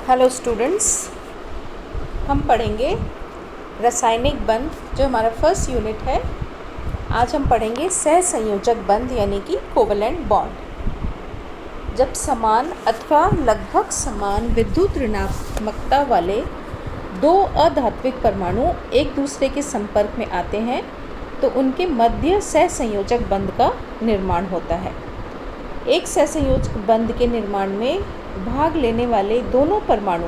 Hello students, हम पढ़ेंगे रासायनिक बंध जो हमारा फर्स्ट यूनिट है। आज हम पढ़ेंगे सहसंयोजक बंध यानी कि कोवेलेंट बॉन्ड। जब समान अथवा लगभग समान विद्युत ऋणात्मकता वाले दो अधात्विक परमाणु एक दूसरे के संपर्क में आते हैं तो उनके मध्य सहसंयोजक बंध का निर्माण होता है। एक सहसंयोजक बंध के निर्माण में भाग लेने वाले दोनों परमाणु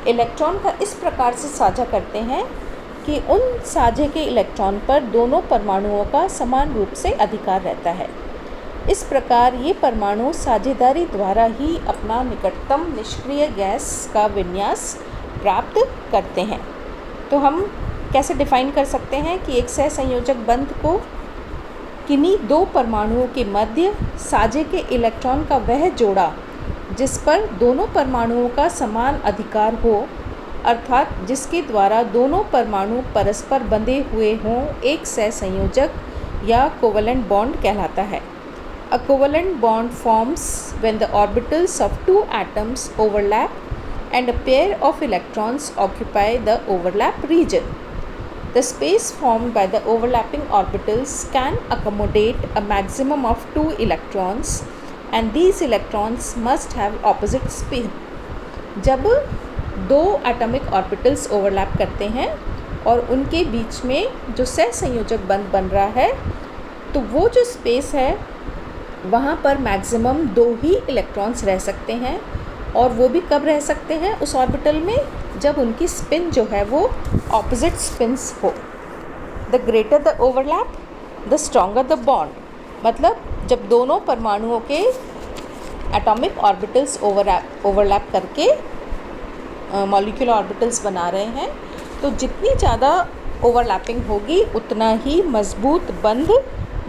इलेक्ट्रॉन का इस प्रकार से साझा करते हैं कि उन साझे के इलेक्ट्रॉन पर दोनों परमाणुओं का समान रूप से अधिकार रहता है। इस प्रकार ये परमाणु साझेदारी द्वारा ही अपना निकटतम निष्क्रिय गैस का विन्यास प्राप्त करते हैं। तो हम कैसे डिफाइन कर सकते हैं कि एक सहसंयोजक बंध को किन्हीं दो परमाणुओं के मध्य साझे के इलेक्ट्रॉन का वह जोड़ा जिस पर दोनों परमाणुओं का समान अधिकार हो, अर्थात जिसके द्वारा दोनों परमाणु परस्पर बंधे हुए हों, एक सहसंयोजक या कोवेलेंट बॉन्ड कहलाता है। A covalent bond forms when the orbitals of two atoms overlap and a pair of electrons occupy the overlap region. The space formed by the overlapping orbitals can accommodate a maximum of 2 electrons and these electrons must have opposite spin. जब दो atomic orbitals overlap करते हैं और उनके बीच में जो सहसंयोजक बंध बन रहा है तो वो जो स्पेस है वहाँ पर मैक्सिमम 2 ही इलेक्ट्रॉन्स रह सकते हैं। और वो भी कब रह सकते हैं उस ऑर्बिटल में, जब उनकी स्पिन जो है वो ऑपोजिट स्पिन्स हो। The greater the overlap the stronger the bond. मतलब जब दोनों परमाणुओं के एटॉमिक ऑर्बिटल्स ओवरलैप करके मॉलिक्यूलर ऑर्बिटल्स बना रहे हैं तो जितनी ज़्यादा ओवरलैपिंग होगी उतना ही मजबूत बंध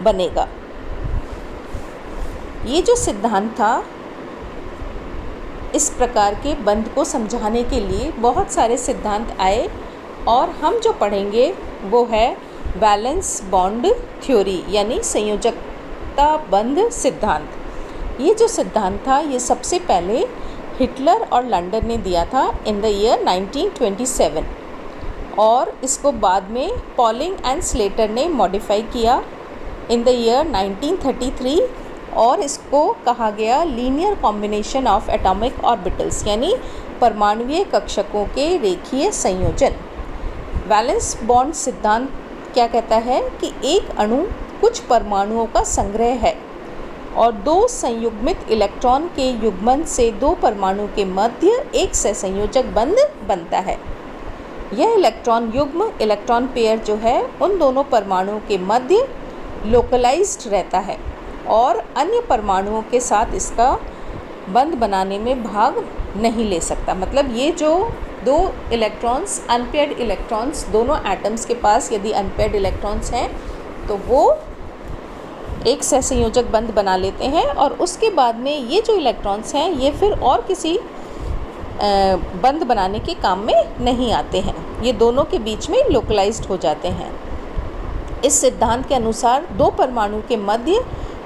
बनेगा। ये जो सिद्धांत था, इस प्रकार के बंध को समझाने के लिए बहुत सारे सिद्धांत आए और हम जो पढ़ेंगे वो है वैलेंस बॉन्ड थ्योरी यानी संयोजकता बंध सिद्धांत। ये जो सिद्धांत था ये सबसे पहले हिटलर और लंडन ने दिया था इन द ईयर 1927 और इसको बाद में पॉलिंग एंड स्लेटर ने मॉडिफाई किया इन द ईयर 1933 और इसको कहा गया linear combination of atomic orbitals यानी परमाणुीय कक्षकों के रेखीय संयोजन। वैलेंस बॉन्ड सिद्धांत क्या कहता है कि एक अणु कुछ परमाणुओं का संग्रह है और दो संयुग्मित इलेक्ट्रॉन के युग्मन से दो परमाणु के मध्य एक सहसंयोजक बंध बनता है। यह इलेक्ट्रॉन युग्म इलेक्ट्रॉन पेयर जो है उन दोनों परमाणुओं के मध्य लोकलाइज्ड रहता है और अन्य परमाणुओं के साथ इसका बंध बनाने में भाग नहीं ले सकता। मतलब ये जो दो इलेक्ट्रॉन्स अनपेयर्ड इलेक्ट्रॉन्स दोनों एटम्स के पास यदि अनपेयर्ड इलेक्ट्रॉन्स हैं तो वो एक सहसंयोजक बंध बना लेते हैं और उसके बाद में ये जो इलेक्ट्रॉन्स हैं ये फिर और किसी बंध बनाने के काम में नहीं आते हैं, ये दोनों के बीच में लोकलाइज्ड हो जाते हैं। इस सिद्धांत के अनुसार दो परमाणु के मध्य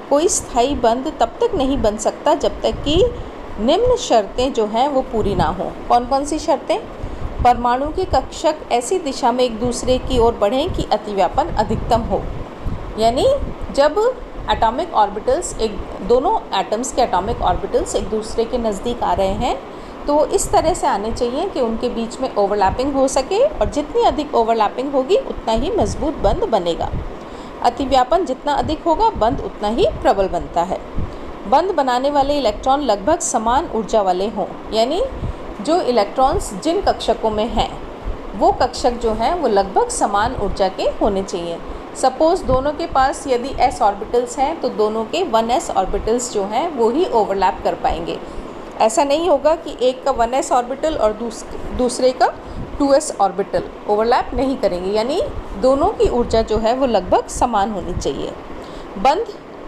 कोई स्थायी बंध तब तक नहीं बन सकता जब तक कि निम्न शर्तें जो हैं वो पूरी ना हो। कौन कौन सी शर्तें? परमाणु के कक्षक ऐसी दिशा में एक दूसरे की ओर बढ़ें कि अतिव्यापन अधिकतम हो। यानी जब एटॉमिक ऑर्बिटल्स दोनों एटम्स के एटॉमिक ऑर्बिटल्स एक दूसरे के नज़दीक आ रहे हैं तो इस तरह से आने चाहिए कि उनके बीच में ओवरलैपिंग हो सके और जितनी अधिक ओवरलैपिंग होगी उतना ही मजबूत बंध बनेगा। अतिव्यापन जितना अधिक होगा बंध उतना ही प्रबल बनता है। बंध बनाने वाले इलेक्ट्रॉन लगभग समान ऊर्जा वाले हों, यानी जो इलेक्ट्रॉन्स जिन कक्षकों में हैं वो कक्षक जो हैं वो लगभग समान ऊर्जा के होने चाहिए। सपोज़ दोनों के पास यदि s ऑर्बिटल्स हैं तो दोनों के 1s ऑर्बिटल्स जो हैं वो ही ओवरलैप कर पाएंगे। ऐसा नहीं होगा कि एक का 1s ऑर्बिटल और दूसरे का 2s ऑर्बिटल ओवरलैप नहीं करेंगे, यानी दोनों की ऊर्जा जो है वो लगभग समान होनी चाहिए।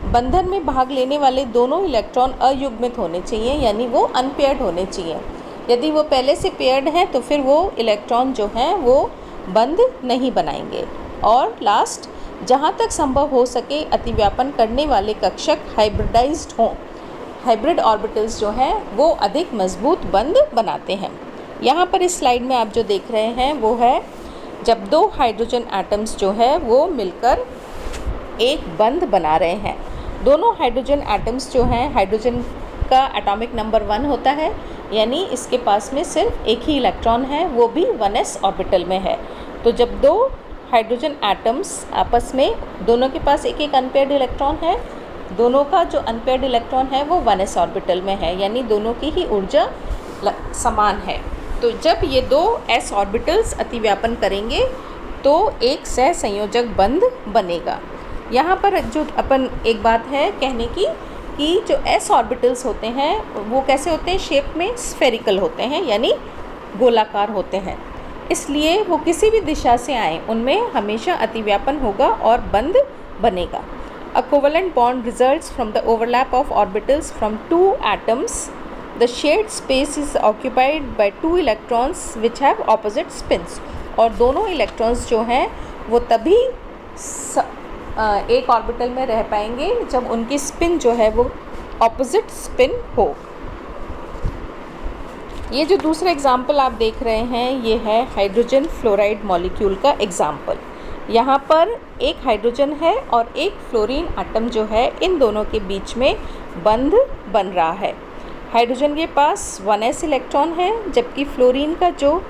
बंधन में भाग लेने वाले दोनों इलेक्ट्रॉन अयुग्मित होने चाहिए, यानी वो अनपेयर्ड होने चाहिए। यदि वो पहले से पेयर्ड हैं तो फिर वो इलेक्ट्रॉन जो हैं वो बंध नहीं बनाएंगे। और लास्ट, जहाँ तक संभव हो सके अतिव्यापन करने वाले कक्षक हाइब्रिडाइज्ड हों। हाइब्रिड ऑर्बिटल्स जो हैं वो अधिक मजबूत बंध बनाते हैं। यहाँ पर इस स्लाइड में आप जो देख रहे हैं वो है जब दो हाइड्रोजन एटम्स जो है वो मिलकर एक बंध बना रहे हैं। दोनों हाइड्रोजन एटम्स जो हैं, हाइड्रोजन का एटॉमिक नंबर 1 होता है, यानी इसके पास में सिर्फ एक ही इलेक्ट्रॉन है, वो भी 1s ऑर्बिटल में है। तो जब दो हाइड्रोजन एटम्स आपस में, दोनों के पास एक एक अनपेयर्ड इलेक्ट्रॉन है, दोनों का जो अनपेयर्ड इलेक्ट्रॉन है वो 1s ऑर्बिटल में है, यानी दोनों की ही ऊर्जा समान है। तो जब ये दो s ऑर्बिटल्स अतिव्यापन करेंगे तो एक सहसंयोजक बंध बनेगा। यहाँ पर जो अपन एक बात है कहने की कि जो s ऑर्बिटल्स होते हैं वो कैसे होते हैं, शेप में स्फेरिकल होते हैं, यानी गोलाकार होते हैं, इसलिए वो किसी भी दिशा से आए उनमें हमेशा अतिव्यापन होगा और बंध बनेगा। A covalent bond results from the overlap of orbitals from two atoms. The shared space is occupied by two electrons which have opposite spins. और दोनों इलेक्ट्रॉन्स जो हैं वो तभी एक ऑर्बिटल में रह पाएंगे जब उनकी स्पिन जो है वो ऑपोजिट स्पिन हो। ये जो दूसरा एग्जाम्पल आप देख रहे हैं ये है हाइड्रोजन फ्लोराइड मॉलिक्यूल का एग्जाम्पल। यहाँ पर एक हाइड्रोजन है और एक फ्लोरीन एटम जो है, इन दोनों के बीच में बंध बन रहा है। हाइड्रोजन के पास 1s इलेक्ट्रॉन है, जबकि फ्लोरीन का जो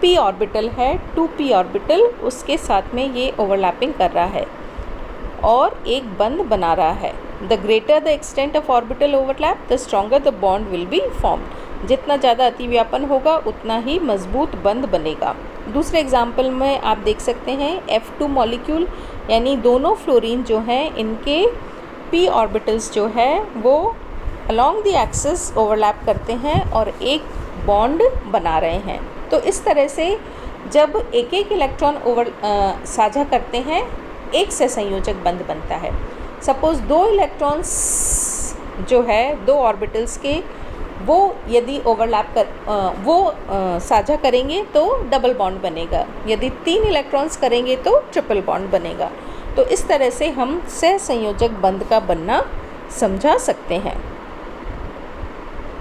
p ऑर्बिटल है 2p ऑर्बिटल, उसके साथ में ये ओवरलैपिंग कर रहा है और एक बंध बना रहा है। The greater the extent of orbital overlap the stronger the bond will be formed. जितना ज़्यादा अतिव्यापन होगा उतना ही मजबूत बंध बनेगा। दूसरे एग्जाम्पल में आप देख सकते हैं F2 मॉलिक्यूल, यानी दोनों फ्लोरीन जो हैं इनके p ऑर्बिटल्स जो है वो अलोंग द एक्सिस ओवरलैप करते हैं और एक बॉन्ड बना रहे हैं। तो इस तरह से जब एक एक इलेक्ट्रॉन साझा करते हैं एक से संयोजक बंध बनता है। सपोज़ दो इलेक्ट्रॉन्स जो है दो ऑर्बिटल्स के वो यदि ओवरलैप साझा करेंगे तो डबल बॉन्ड बनेगा, यदि 3 इलेक्ट्रॉन्स करेंगे तो ट्रिपल बॉन्ड बनेगा। तो इस तरह से हम सहसंयोजक बंध का बनना समझा सकते हैं।